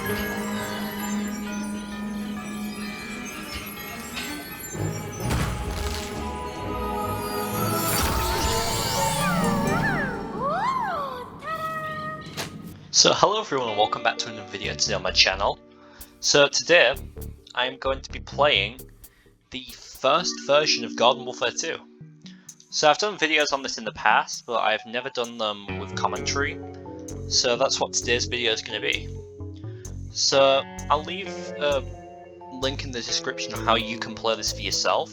So hello everyone and welcome back to another video today on my channel. So today I'm going to be playing the first version of Garden Warfare 2. So I've done videos on this in the past, but I've never done them with commentary. So that's what today's video is going to be. So I'll leave a link in the description of how you can play this for yourself.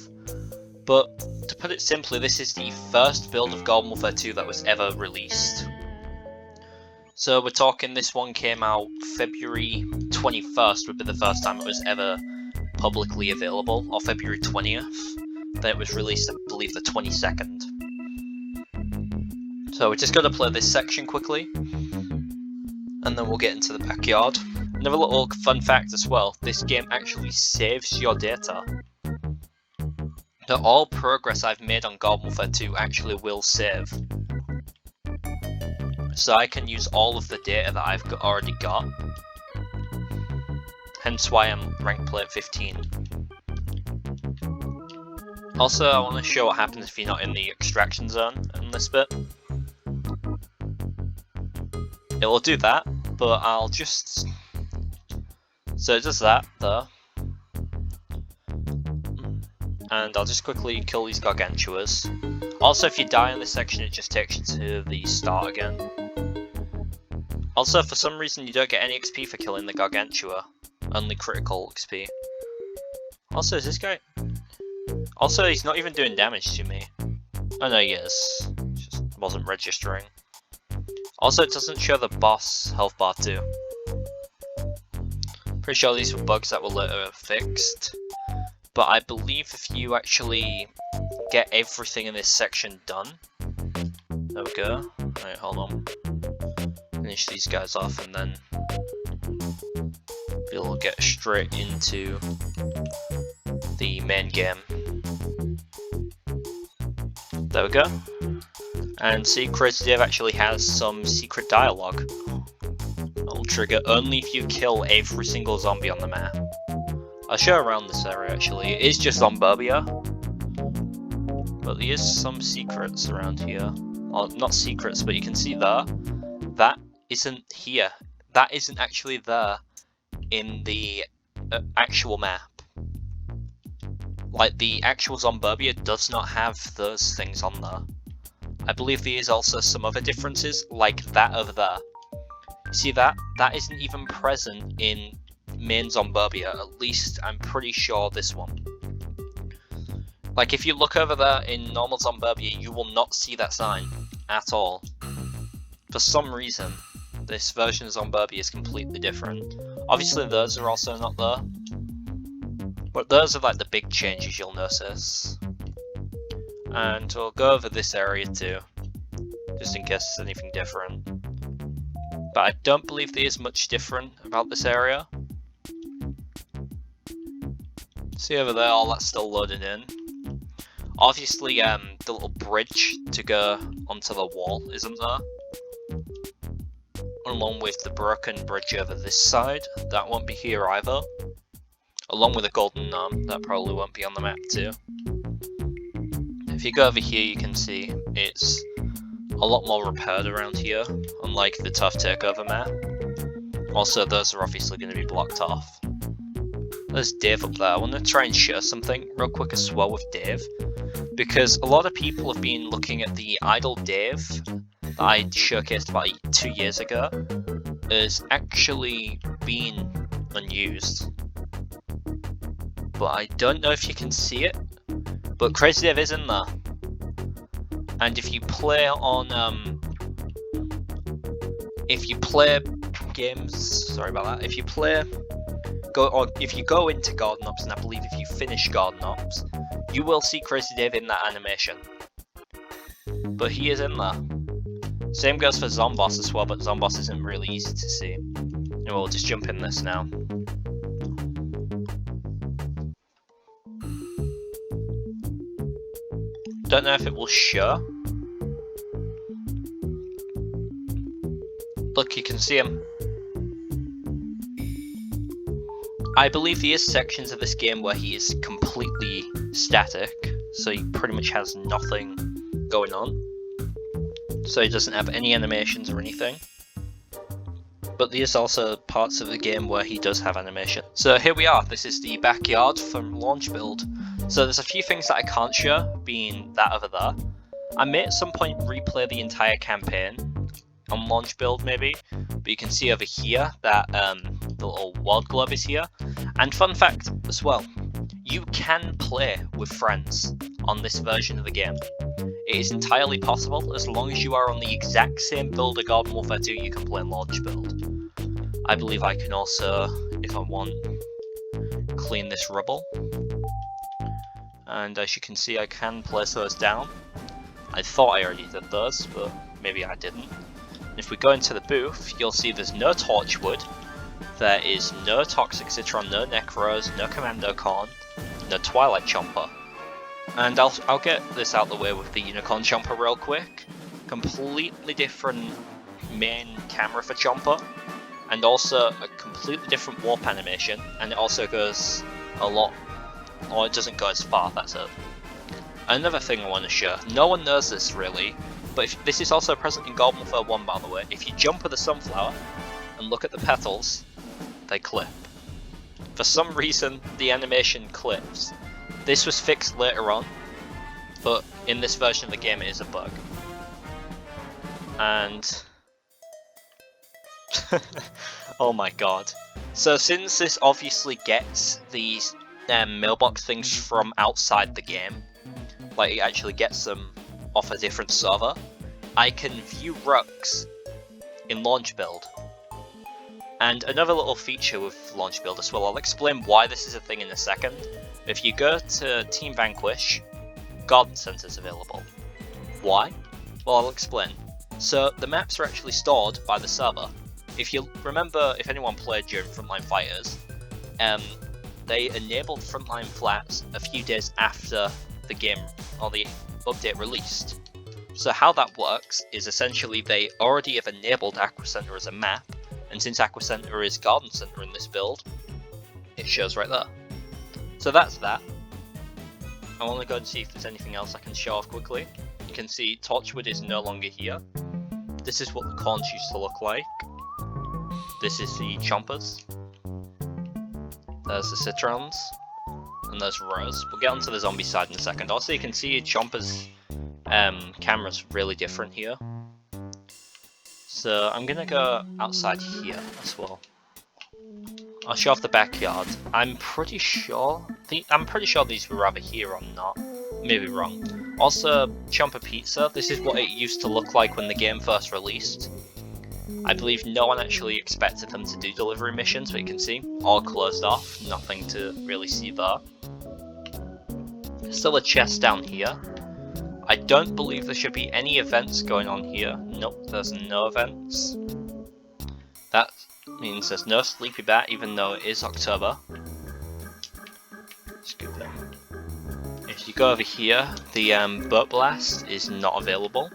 But to put it simply, this is the first build of Garden Warfare 2 that was ever released. So we're talking this one came out February 21st would be the first time it was ever publicly available, or February 20th. Then it was released, I believe, the 22nd. So we're just going to play this section quickly, and then we'll get into the backyard. Another little fun fact as well, this game actually saves your data. So all progress I've made on Garden Warfare 2 actually will save. So I can use all of the data that I've already got. Hence why I'm rank plate 15. Also, I want to show what happens if you're not in the extraction zone in this bit. It will do that, but I'll just... So it does that, there. And I'll just quickly kill these gargantuas. Also, if you die in this section, it just takes you to the start again. Also, for some reason, you don't get any XP for killing the gargantua. Only critical XP. Also, is this guy... Also, he's not even doing damage to me. Oh no, he is. Just wasn't registering. Also, it doesn't show the boss health bar too. Pretty sure these were bugs that were later fixed. But I believe if you actually get everything in this section done... There we go. Alright, hold on. Finish these guys off and then we'll get straight into the main game. There we go. And see, Crazy Dave actually has some secret dialogue. That'll trigger only if you kill every single zombie on the map. I'll show around this area actually. It is just Zomboss, but there is some secrets around here. Well, not secrets, but you can see there. That isn't here. That isn't actually there in the actual map. Like, the actual Zomboss does not have those things on there. I believe there is also some other differences, like that over there. See that? That isn't even present in main Zomboss, at least I'm pretty sure this one. Like, if you look over there in normal Zomboss, you will not see that sign at all. For some reason, this version of Zomboss is completely different. Obviously those are also not there, but those are like the big changes you'll notice. And we'll go over this area too, just in case there's anything different. But I don't believe there is much different about this area. See over there, all that's still loaded in. Obviously, the little bridge to go onto the wall isn't there. Along with the broken bridge over this side, that won't be here either. Along with a golden gnome, that probably won't be on the map too. If you go over here, you can see it's a lot more repaired around here, unlike the tough takeover map. Also, those are obviously going to be blocked off. There's Dave up there. I want to try and share something real quick as well with Dave, because a lot of people have been looking at the idle Dave that I showcased about 2 years ago as actually being unused. But I don't know if you can see it, but Crazy Dave is in there. And if you play on, if you play games, sorry about that, if you play, if you go into Garden Ops, and I believe if you finish Garden Ops, you will see Crazy Dave in that animation. But he is in there. Same goes for Zomboss as well, but Zomboss isn't really easy to see. And we'll just jump in this now. Don't know if it will show. Look, you can see him. I believe there is sections of this game where he is completely static, so he pretty much has nothing going on. So he doesn't have any animations or anything. But there's also parts of the game where he does have animation. So here we are, this is the backyard from launch build. So there's a few things that I can't show, being that over there. I may at some point replay the entire campaign on launch build maybe, but you can see over here that the little world globe is here. And fun fact as well, you can play with friends on this version of the game. It is entirely possible, as long as you are on the exact same build of Garden Warfare 2, you can play launch build. I believe I can also, if I want, clean this rubble. And as you can see, I can place those down. I thought I already did those, but maybe I didn't. And if we go into the booth, you'll see there's no Torchwood, there is no Toxic Citron, no Necros, no Commando Corn, no Twilight Chomper. And I'll get this out the way with the Unicorn Chomper real quick. Completely different main camera for Chomper, and also a completely different warp animation, and it also goes a lot, or it doesn't go as far, that's it. Another thing I want to show, no one knows this really, but this is also present in Garden Warfare 1 by the way. If you jump with a sunflower and look at the petals, they clip. For some reason the animation clips. This was fixed later on, but in this version of the game it is a bug. And oh my god. So since this obviously gets these mailbox things from outside the game, like it actually gets them off a different server, I can view rooks in launch build. And another little feature with launch build as well, I'll explain why this is a thing in a second. If you go to Team Vanquish, Garden Center is available. Why? Well, I'll explain. So the maps are actually stored by the server. If you remember, if anyone played during Frontline Fighters, they enabled Frontline Flats a few days after the game or the update released. So how that works is essentially they already have enabled Aqua Center as a map, and since Aqua Center is Garden Center in this build, it shows right there. So that's that. I want to go and see if there's anything else I can show off quickly. You can see Torchwood is no longer here. This is what the corns used to look like. This is the Chompers. There's the Citrons. And there's Rose. We'll get onto the zombie side in a second. Also you can see Chompers' camera's really different here. So I'm gonna go outside here as well. I'll show off the backyard. I'm pretty sure these were either here or not. Maybe wrong. Also, Chomper Pizza. This is what it used to look like when the game first released. I believe no one actually expected them to do delivery missions, but you can see all closed off. Nothing to really see there. Still a chest down here. I don't believe there should be any events going on here. Nope, there's no events. That means there's no Sleepy Bat, even though it is October. Scoop it. If you go over here, the Boat Blast is not available.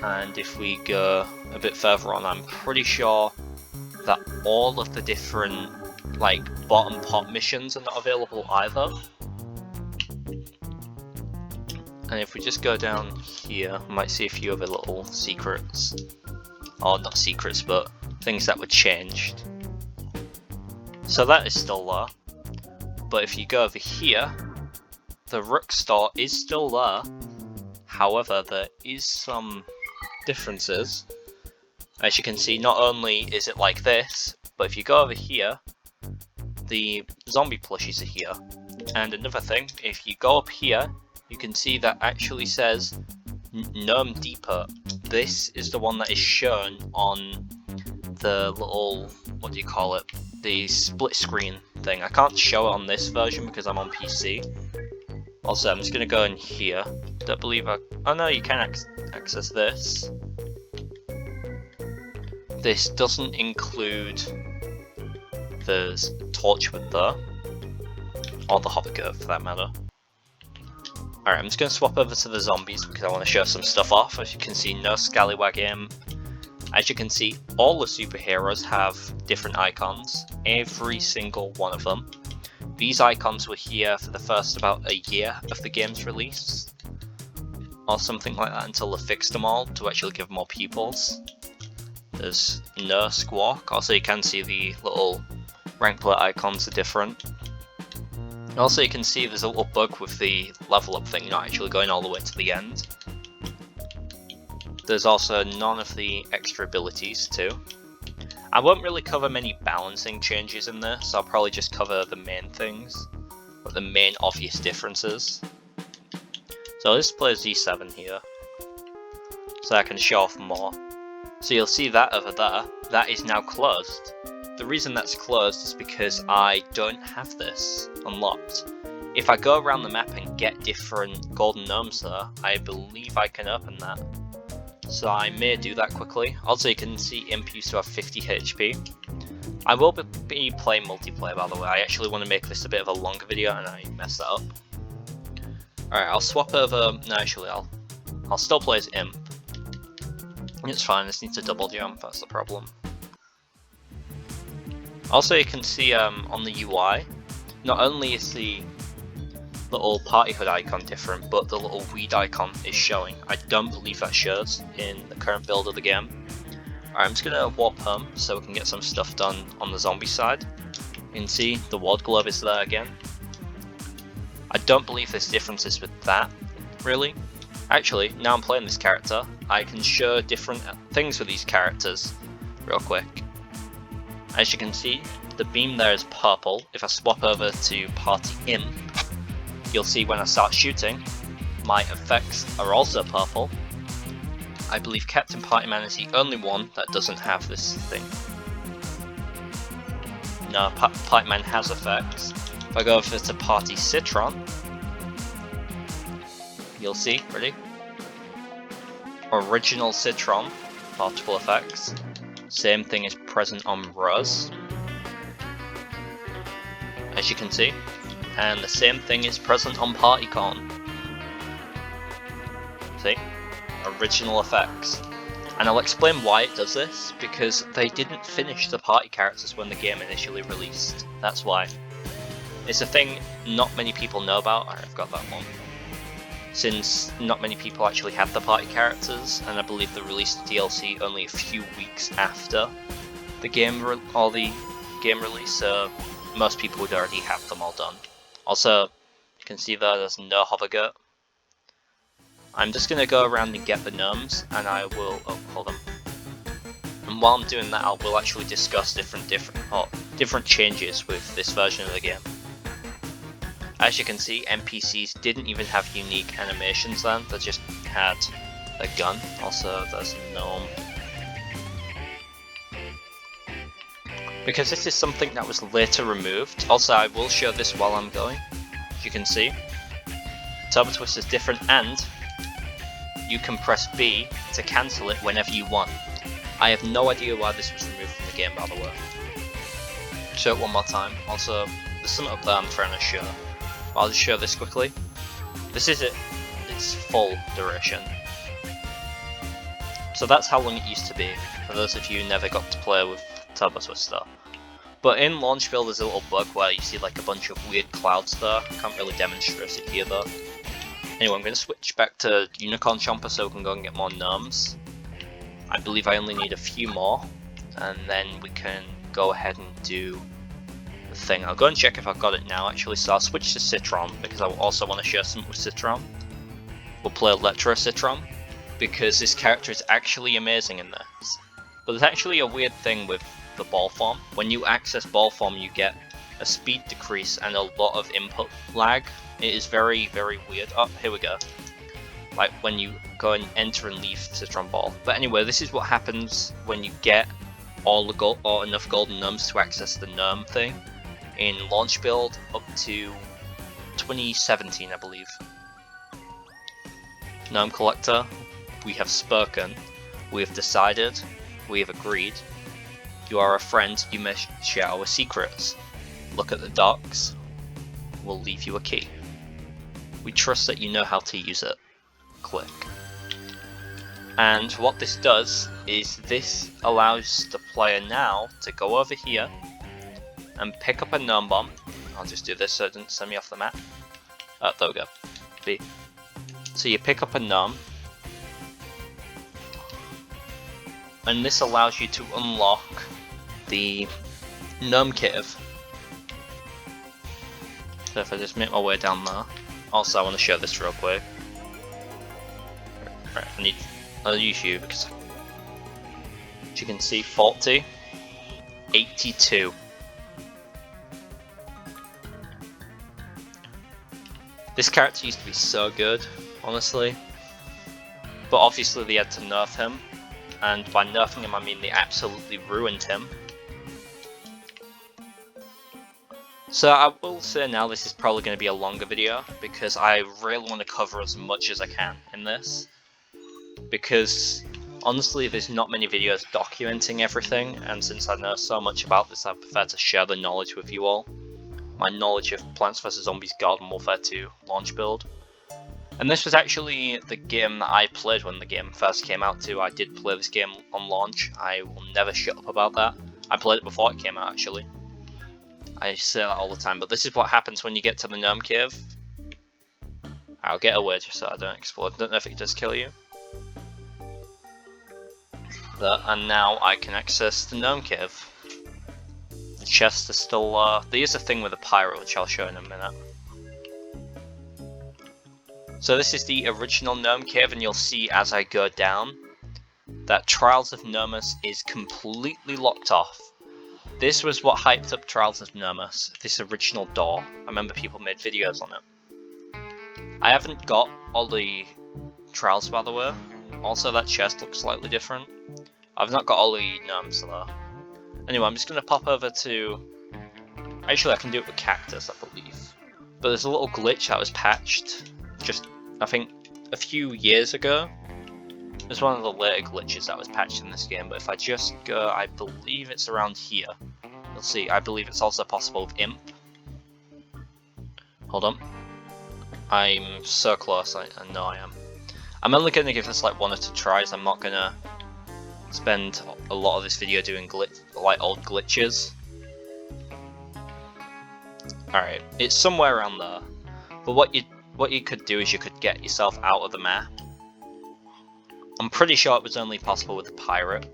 And if we go a bit further on, I'm pretty sure that all of the different, like, bottom pot missions are not available either. And if we just go down here, we might see a few other little secrets. Or not secrets, but things that were changed. So that is still there. But if you go over here, the Rook store is still there. However, there is some differences. As you can see, not only is it like this, but if you go over here, the zombie plushies are here. And another thing, if you go up here, you can see that actually says Gnome Depot. This is the one that is shown on the little, what do you call it, the split screen thing. I can't show it on this version because I'm on PC. Also, I'm just going to go in here. Don't believe oh no, you can access this. This doesn't include the Torchwood though, or the Hovercurve for that matter. Alright, I'm just going to swap over to the zombies because I want to show some stuff off. As you can see, no Scallywag aim, As you can see, all the superheroes have different icons, every single one of them. These icons were here for the first about a year of the game's release, or something like that, until they fixed them all to actually give more pupils. There's no Squawk, also you can see the little rank plate icons are different. Also you can see there's a little bug with the level up thing not actually going all the way to the end. There's also none of the extra abilities too. I won't really cover many balancing changes in this, I'll probably just cover the main things, or the main obvious differences. So let's play Z7 here, so I can show off more. So you'll see that over there, that is now closed. The reason that's closed is because I don't have this unlocked. If I go around the map and get different golden gnomes there, I believe I can open that. So I may do that quickly. Also you can see Imp used to have 50 HP. I will be playing multiplayer by the way, I actually want to make this a bit of a longer video and I messed that up. Alright, I'll swap over, no actually I'll still play as Imp. It's fine, I just need to double jump, that's the problem. Also you can see on the UI, not only is the little party hood icon different, but the little weed icon is showing. I don't believe that shows in the current build of the game. Alright, I'm just gonna warp home so we can get some stuff done on the zombie side. You can see the ward glove is there again. I don't believe there's differences with that, really. Actually, now I'm playing this character, I can show different things with these characters real quick. As you can see, the beam there is purple. If I swap over to Party Imp, you'll see when I start shooting, my effects are also purple. I believe Captain Partyman is the only one that doesn't have this thing. No, Partyman has effects. If I go over to Party Citron, you'll see, ready? Original Citron, particle effects. Same thing is present on Rose, as you can see. And the same thing is present on PartyCon. See? Original effects. And I'll explain why it does this, because they didn't finish the party characters when the game initially released. That's why. It's a thing not many people know about. I've got that one. Since not many people actually have the party characters, and I believe they released the DLC only a few weeks after the game release, so most people would already have them all done. Also, you can see there's no hovergoat. I'm just going to go around and get the gnomes, and I will, oh hold on. And while I'm doing that, I will actually discuss different changes with this version of the game. As you can see, NPCs didn't even have unique animations then, they just had a gun. Also, there's a gnome. Because this is something that was later removed. Also, I will show this while I'm going. As you can see, Turbo Twist is different, and you can press B to cancel it whenever you want. I have no idea why this was removed from the game, by the way. Show it one more time. Also, there's something up there I'm trying to show. I'll just show this quickly. This is its full duration. So that's how long it used to be, for those of you who never got to play with Turbo Twister. But in launch build there's a little bug where you see like a bunch of weird clouds there. I can't really demonstrate it here though. Anyway, I'm going to switch back to Unicorn Chomper so we can go and get more gnomes. I believe I only need a few more, and then we can go ahead and do the thing. I'll go and check if I've got it now actually, so I'll switch to Citron because I also want to share something with Citron. We'll play Electro Citron because this character is actually amazing in this. But there's actually a weird thing with the ball form. When you access ball form you get a speed decrease and a lot of input lag. It is very, very weird. Oh, here we go. Like when you go and enter and leave Citron Ball. But anyway, this is what happens when you get all the gold or enough golden gnomes to access the gnome thing in launch build up to 2017, I believe. Gnome Collector, we have spoken, we have decided, we have agreed. You are a friend, you may share our secrets. Look at the docks, we'll leave you a key. We trust that you know how to use it. Click. And what this does is this allows the player now to go over here and pick up a Gnome Bomb. I'll just do this so it doesn't send me off the map. Oh, there we go. B. So you pick up a Gnome, and this allows you to unlock the Gnome Cave. So if I just make my way down there. Also, I want to show this real quick. Right, I'll use you because, as you can see, 40, 82. This character used to be so good, honestly, but obviously they had to nerf him, and by nerfing him I mean they absolutely ruined him. So I will say now this is probably going to be a longer video, because I really want to cover as much as I can in this. Because honestly there's not many videos documenting everything, and since I know so much about this I prefer to share the knowledge with you all. My knowledge of Plants vs Zombies Garden Warfare 2 launch build. And this was actually the game that I played when the game first came out too. I did play this game on launch, I will never shut up about that. I played it before it came out actually. I say that all the time, but this is what happens when you get to the Gnome Cave. I'll get away just so I don't explode. Don't know if it does kill you. There, and now I can access the Gnome Cave. The chest is still there is a thing with a pyro which I'll show in a minute. So this is the original Gnome Cave, and you'll see as I go down that Trials of Gnomus is completely locked off. This was what hyped up Trials of Gnomus, this original door. I remember people made videos on it. I haven't got all the trials by the way. Also that chest looks slightly different. I've not got all the gnomes though. Anyway, I'm just going to pop over to... Actually I can do it with cactus I believe. But there's a little glitch that was patched just, I think, a few years ago. It's one of the later glitches that was patched in this game, but if I just go, I believe it's around here. You'll see, I believe it's also possible with Imp. Hold on. I'm so close, I know I am. I'm only going to give this like 1 or 2 tries, I'm not going to spend a lot of this video doing old glitches. Alright, it's somewhere around there. But what you could do is you could get yourself out of the map. I'm pretty sure it was only possible with the pirate,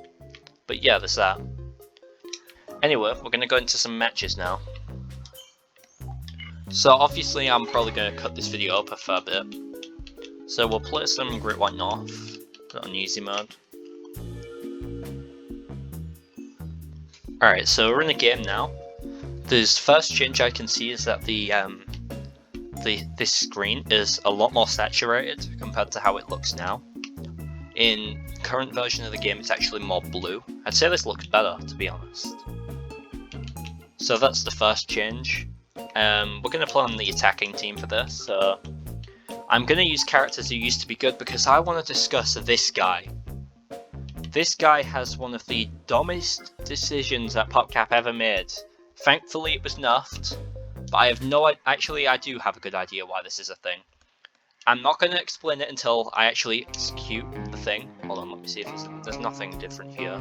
but yeah, there's that. Anyway, we're going to go into some matches now. So obviously I'm probably going to cut this video up a fair bit. So we'll play some Great White North, put it on easy mode. Alright, so we're in the game now. The first change I can see is that this screen is a lot more saturated compared to how it looks now. In current version of the game, it's actually more blue. I'd say this looks better, to be honest. So that's the first change. We're going to play on the attacking team for this, so I'm going to use characters who used to be good because I want to discuss this guy. This guy has one of the dumbest decisions that PopCap ever made. Thankfully it was nerfed, but I have no idea. Actually, I do have a good idea why this is a thing. I'm not going to explain it until I actually execute the thing. Hold on, let me see if there's nothing different here.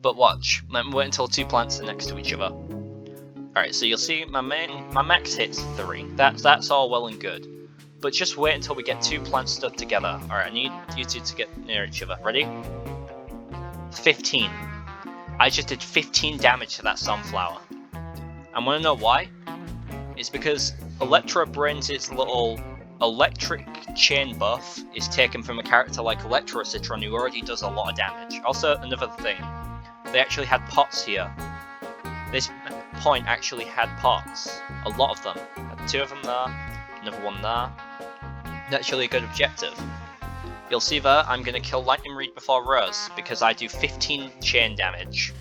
But watch, let me wait until 2 plants are next to each other. Alright, so you'll see my max hits 3. That's all well and good. But just wait until we get 2 plants stuck together. Alright, I need you two to get near each other. Ready? 15. I just did 15 damage to that sunflower. And wanna know why? It's because Electro Brains' little electric chain buff is taken from a character like Electro Citron who already does a lot of damage. Also, another thing, they actually had pots here. This point actually had pots. A lot of them. Had 2 of them there, another one there. Actually a good objective. You'll see there, I'm going to kill Lightning Reed before Rose, because I do 15 chain damage.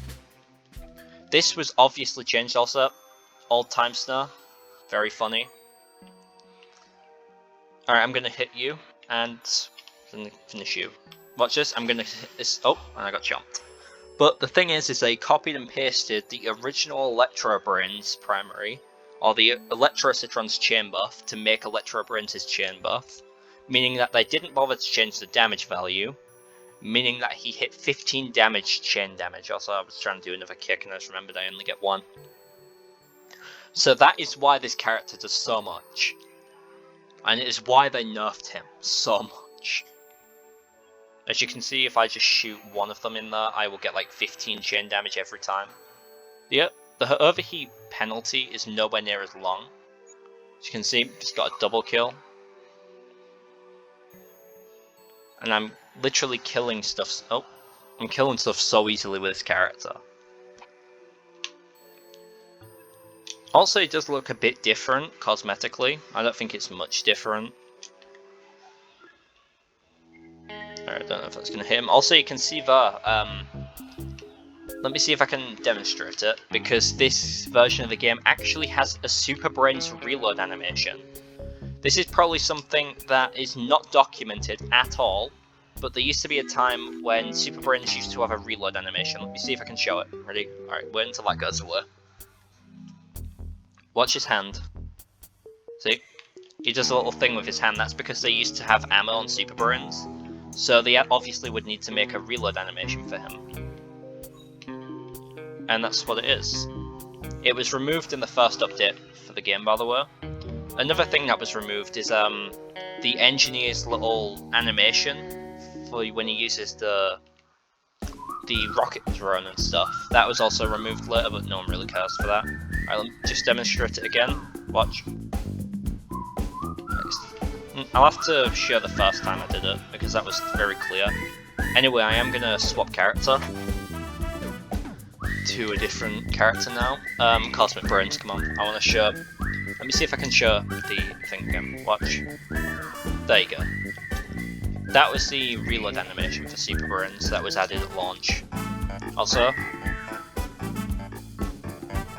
This was obviously changed also. Old Time Snow. Very funny. Alright, I'm going to hit you, and then finish you. Watch this, I'm going to hit this. Oh, and I got jumped. But the thing is they copied and pasted the original Electro Brains primary, or the Electro Citron's chain buff, to make Electro Brains' chain buff. meaning that they didn't bother to change the damage value, meaning that he hit 15 damage chain damage. Also, I was trying to do another kick and I just remembered I only get 1. So that is why this character does so much. And it is why they nerfed him so much. As you can see, if I just shoot one of them in there, I will get like 15 chain damage every time. Yep, the overheat penalty is nowhere near as long. As you can see, just got a double kill. And I'm literally killing stuff. Oh, I'm killing stuff so easily with this character. Also, it does look a bit different cosmetically. I don't think it's much different. Alright, I don't know if that's going to hit him. Also, you can see there, let me see if I can demonstrate it, because this version of the game actually has a Super Brains reload animation. This is probably something that is not documented at all, but there used to be a time when Super Brains used to have a reload animation. Let me see if I can show it. Ready? Alright, wait until that goes away. Watch his hand. See? He does a little thing with his hand. That's because they used to have ammo on Super Brains. So they obviously would need to make a reload animation for him. And that's what it is. It was removed in the first update for the game, by the way. Another thing that was removed is the engineer's little animation for when he uses the rocket drone and stuff. That was also removed later, but no one really cares for that. Alright, let me just demonstrate it again. Watch. I'll have to show the first time I did it, because that was very clear. Anyway, I am gonna swap character to a different character now. Cosmic Brains, come on. I wanna show... Let me see if I can show the thing again. Watch. There you go. That was the reload animation for Super Brains that was added at launch. Also.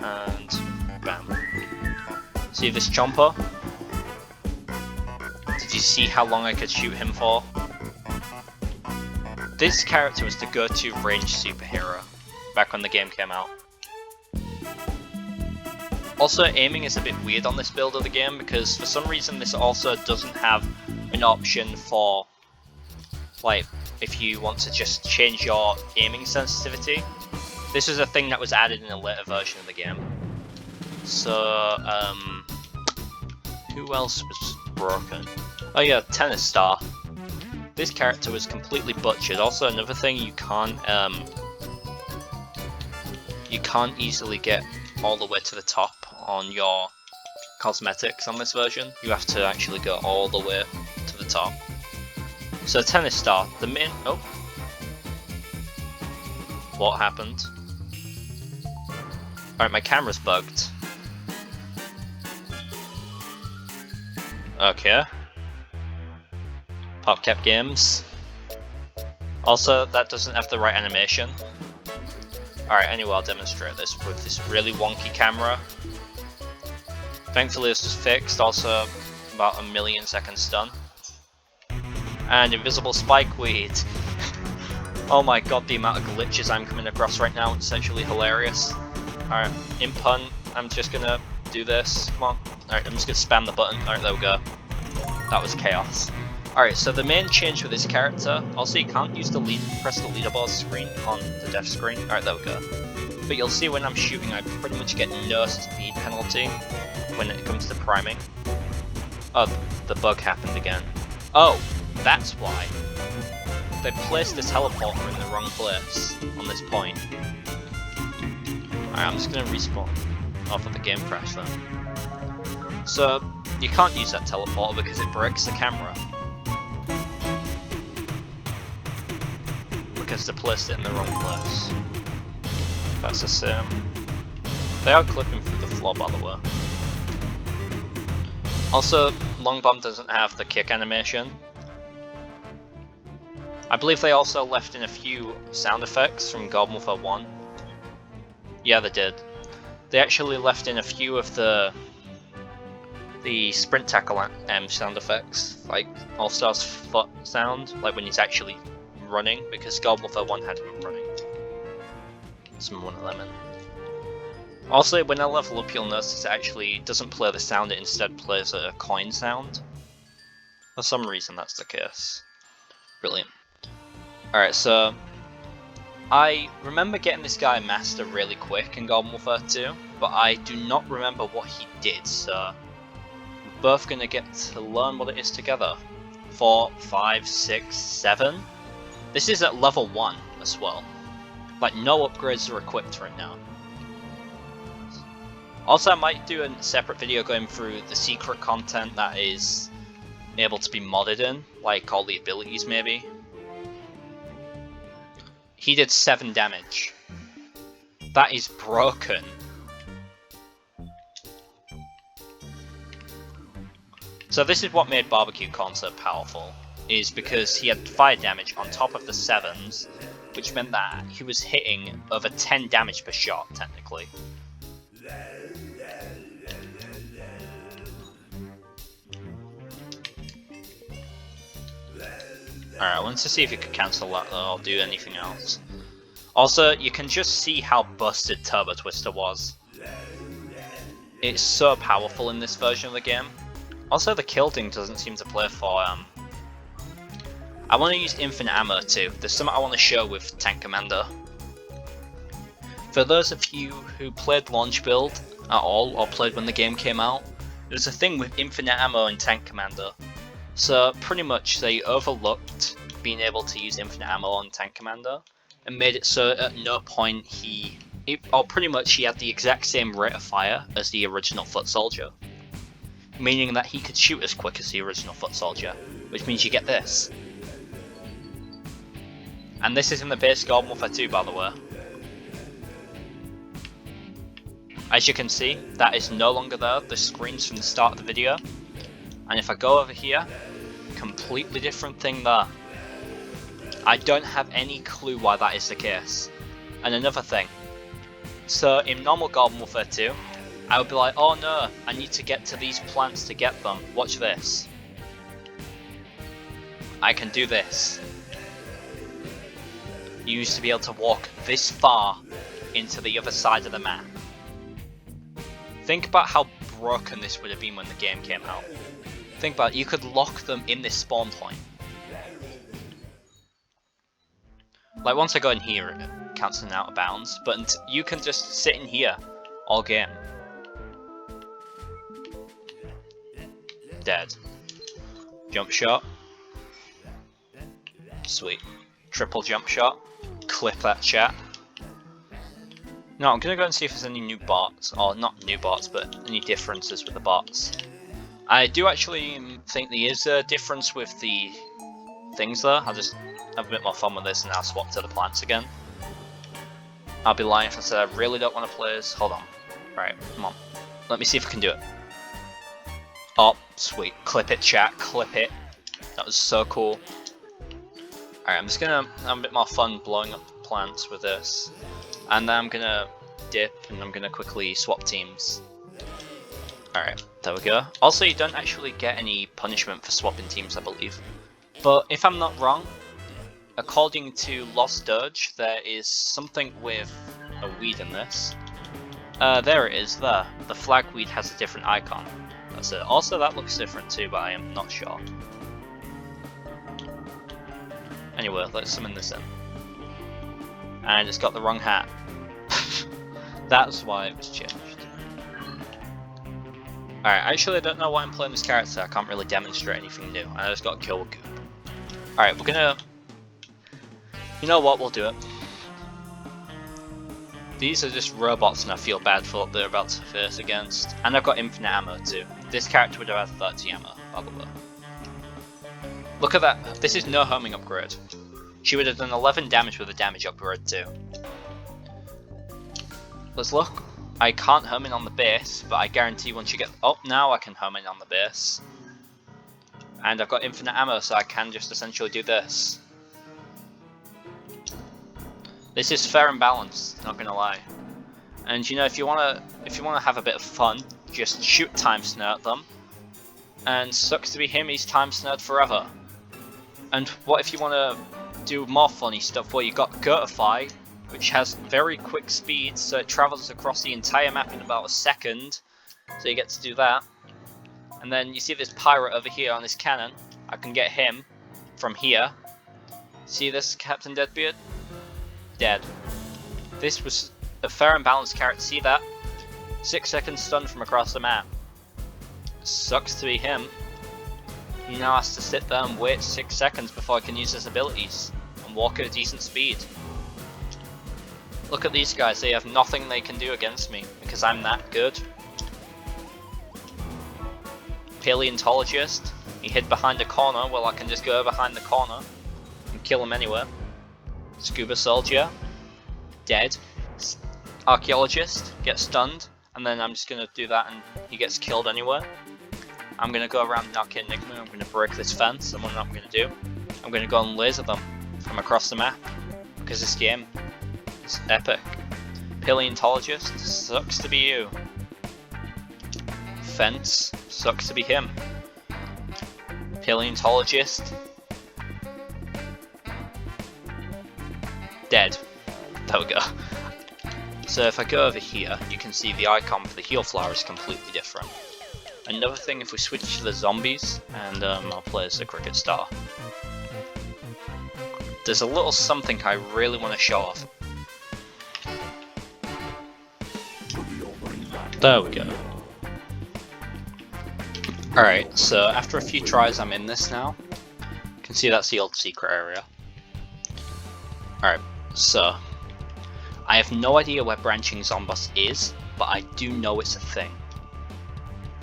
And bam. See this chomper? Did you see how long I could shoot him for? This character was the go-to ranged superhero back when the game came out. Also, aiming is a bit weird on this build of the game because for some reason this also doesn't have an option for, like, if you want to just change your aiming sensitivity. This is a thing that was added in a later version of the game. So, who else was broken? Oh yeah, Tennis Star. This character was completely butchered. Also, another thing, you can't easily get all the way to the top on your cosmetics on this version. You have to actually go all the way to the top. So Tennis Star, the main... Oh. What happened? Alright, my camera's bugged. Okay. PopCap Games. Also, that doesn't have the right animation. Alright, anyway, I'll demonstrate this with this really wonky camera. Thankfully this was fixed, also about a millisecond stun. And invisible spikeweed. Oh my god, the amount of glitches I'm coming across right now, it's actually hilarious. Alright, in pun, I'm just gonna do this, come on. Alright, I'm just gonna spam the button, alright, there we go. That was chaos. Alright, so the main change with this character, also you can't use the press the leaderboard screen on the death screen. Alright, there we go. But you'll see when I'm shooting, I pretty much get no speed penalty when it comes to priming. Oh, the bug happened again. Oh, that's why. They placed the teleporter in the wrong place on this point. Alright, I'm just gonna respawn off of the game crash then. So, you can't use that teleporter because it breaks the camera. Because they placed it in the wrong place. That's the same. They are clipping through the floor, by the way. Also, Long Bomb doesn't have the kick animation. I believe they also left in a few sound effects from Garden Warfare 1. Yeah, they did. They actually left in a few of the sprint tackle sound effects, like All-Star's foot sound, like when he's actually running, because Garden Warfare 1 had him running. Some one of them in. Also, when I level up, you'll notice it actually doesn't play the sound, it instead plays a coin sound. For some reason that's the case. Brilliant. Alright, so I remember getting this guy master really quick in Garden Warfare 2, but I do not remember what he did, so we're both gonna get to learn what it is together. 4, 5, 6, 7. This is at level 1 as well. Like, no upgrades are equipped right now. Also, I might do a separate video going through the secret content that is able to be modded in, like all the abilities maybe. He did 7 damage. That is broken. So this is what made Barbecue Corn so powerful, is because he had fire damage on top of the 7s, which meant that he was hitting over 10 damage per shot, technically. Alright, I wanted to see if you could cancel that though, or do anything else. Also, you can just see how busted Turbo Twister was. It's so powerful in this version of the game. Also, the kill thing doesn't seem to play for I want to use infinite ammo too. There's something I want to show with Tank Commander. For those of you who played launch build at all, or played when the game came out, there's a thing with infinite ammo in Tank Commander. So pretty much they overlooked being able to use infinite ammo on Tank Commander and made it so at no point he had the exact same rate of fire as the original Foot Soldier. Meaning that he could shoot as quick as the original Foot Soldier, which means you get this. And this is in the base Garden Warfare 2, by the way. As you can see, that is no longer there, the screens from the start of the video. And if I go over here, completely different thing there. I don't have any clue why that is the case. And another thing, so in normal Garden Warfare 2, I would be like, oh no, I need to get to these plants to get them. Watch this. I can do this. You used to be able to walk this far into the other side of the map. Think about how broken this would have been when the game came out. Think about it, you could lock them in this spawn point. Like once I go in here, it counts as out of bounds, but you can just sit in here all game. Dead. Jump shot. Sweet. Triple jump shot. Clip that chat. No, I'm gonna go and see if there's any new bots, or not new bots, but any differences with the bots. I do actually think there is a difference with the things though. I'll just have a bit more fun with this and I'll swap to the plants again. I'll be lying if I said I really don't want to play this. Hold on. Right, come on. Let me see if I can do it. Oh, sweet. Clip it, chat. Clip it. That was so cool. Alright, I'm just gonna have a bit more fun blowing up plants with this. And then I'm gonna dip and I'm gonna quickly swap teams. Alright, there we go. Also, you don't actually get any punishment for swapping teams, I believe. But if I'm not wrong, according to Lost Dirge, there is something with a weed in this. There it is, there. The flag weed has a different icon. That's it. Also, that looks different too, but I am not sure. Anyway, let's summon this in. And it's got the wrong hat. That's why it was changed. Alright, actually I don't know why I'm playing this character, I can't really demonstrate anything new. I just got killed with Goop. Alright, we're gonna... You know what, we'll do it. These are just robots and I feel bad for what they're about to face against. And I've got infinite ammo too. This character would have had 30 ammo, by the way. Look at that, this is no homing upgrade. She would have done 11 damage with a damage upgrade too. Let's look. I can't home in on the base, but I guarantee once you get... Oh, now I can home in on the base. And I've got infinite ammo, so I can just essentially do this. This is fair and balanced, not gonna lie. And you know, if you wanna have a bit of fun, just shoot time snare at them. And sucks to be him, he's time snared forever. And what if you wanna do more funny stuff where you got Gertify, which has very quick speed, so it travels across the entire map in about a second, so you get to do that. And then you see this pirate over here on this cannon, I can get him from here. See this, Captain Deadbeard? Dead. This was a fair and balanced character. See that? 6 seconds stun from across the map. Sucks to be him. He now has to sit there and wait 6 seconds before I can use his abilities and walk at a decent speed. Look at these guys, they have nothing they can do against me because I'm that good. Paleontologist, he hid behind a corner, well I can just go behind the corner and kill him anywhere. Scuba soldier, dead. Archaeologist, gets stunned, and then I'm just gonna do that and he gets killed anywhere. I'm gonna go around Knock Enigma, I'm gonna break this fence, and what I'm gonna do, I'm gonna go and laser them from across the map, because this game is epic. Paleontologist, sucks to be you. Fence, sucks to be him. Paleontologist, dead. There we go. So if I go over here, you can see the icon for the heal flower is completely different. Another thing, if we switch to the zombies, and I'll play as the cricket star. There's a little something I really want to show off. There we go. Alright, so after a few tries I'm in this now. You can see that's the old secret area. Alright, so I have no idea where branching Zomboss is, but I do know it's a thing.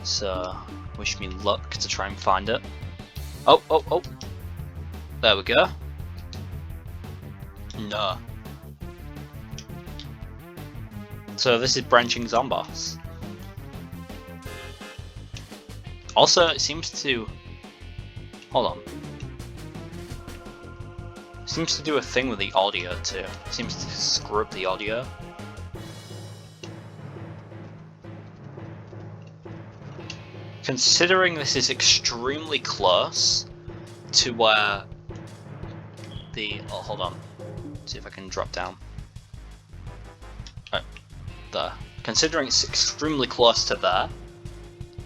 So, wish me luck to try and find it. Oh, oh, oh! There we go. No. So this is branching Zomboss. Also, it seems to... Hold on. It seems to do a thing with the audio too. It seems to screw up the audio. Considering this is extremely close to where the... Oh, hold on. See if I can drop down. Right, there. Considering it's extremely close to there,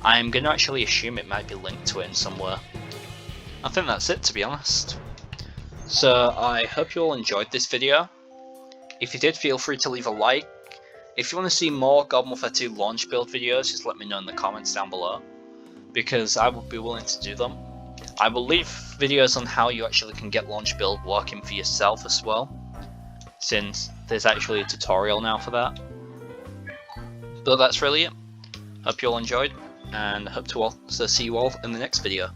I'm going to actually assume it might be linked to it in somewhere. I think that's it, to be honest. So, I hope you all enjoyed this video. If you did, feel free to leave a like. If you want to see more GabrielOflTM launch build videos, just let me know in the comments down below, because I will be willing to do them. I will leave videos on how you actually can get launch build working for yourself as well, since there's actually a tutorial now for that. But that's really it. Hope you all enjoyed, and hope to see you all in the next video.